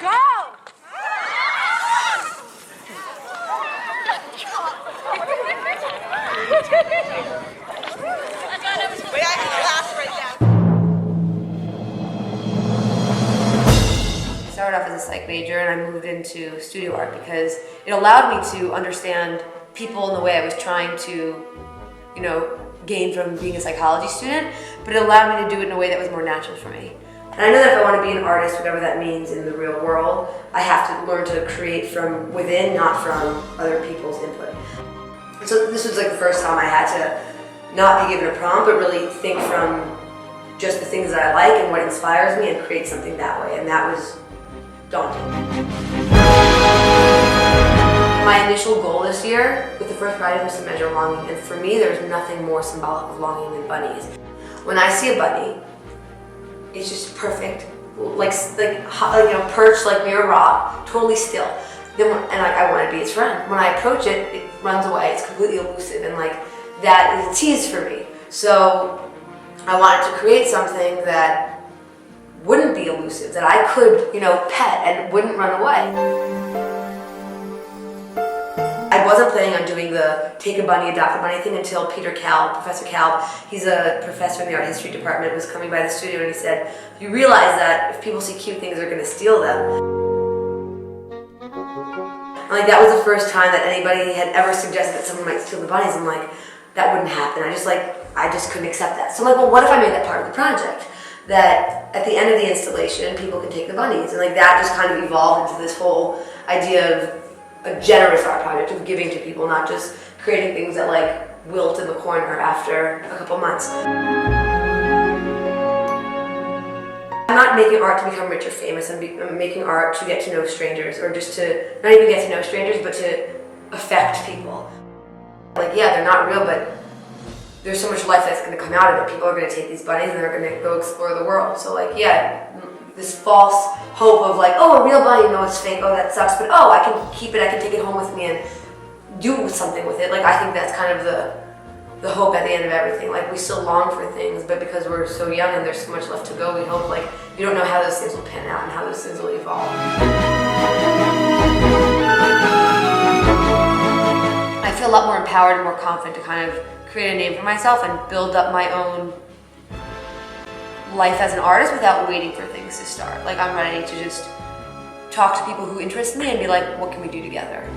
Go! Wait, I can laugh right now. I started off as a psych major and I moved into studio art because it allowed me to understand people in the way I was trying to, gain from being a psychology student, but it allowed me to do it in a way that was more natural for me. And I know that if I want to be an artist, whatever that means in the real world, I have to learn to create from within, not from other people's input. And so this was like the first time I had to not be given a prompt, but really think from just the things that I like and what inspires me and create something that way. And that was daunting. My initial goal this year with the first project was to measure longing, and for me there's nothing more symbolic of longing than bunnies. When I see a bunny, it's just perfect, like perched like near a rock, totally still. I want to be its friend. When I approach it, it runs away. It's completely elusive, and that is a tease for me. So I wanted to create something that wouldn't be elusive, that I could, pet and wouldn't run away. I wasn't planning on doing the take a bunny, adopt a bunny thing until Professor Kalb, he's a professor in the art history department, was coming by the studio and he said, you realize that if people see cute things, they're going to steal them. And that was the first time that anybody had ever suggested that someone might steal the bunnies. I'm like, that wouldn't happen. I just couldn't accept that. So I'm like, well, what if I made that part of the project? That at the end of the installation, people can take the bunnies. And that just kind of evolved into this whole idea of a generous art project, of giving to people, not just creating things that wilt in the corner after a couple months. I'm not making art to become rich or famous. I'm making art to get to know strangers, or just to not even get to know strangers, but to affect people. Yeah, they're not real, but there's so much life that's going to come out of it. People are going to take these bunnies and they're going to go explore the world. So this false hope of oh, a real bunny, no, it's fake, oh, that sucks, but oh, I can keep it, I can take it home with me and do something with it. I think that's kind of the hope at the end of everything. We still long for things, but because we're so young and there's so much left to go, we hope you don't know how those things will pan out and how those things will evolve. I feel a lot more empowered and more confident to kind of create a name for myself and build up my own life as an artist without waiting for things to start. I'm ready to just talk to people who interest me and be like, what can we do together?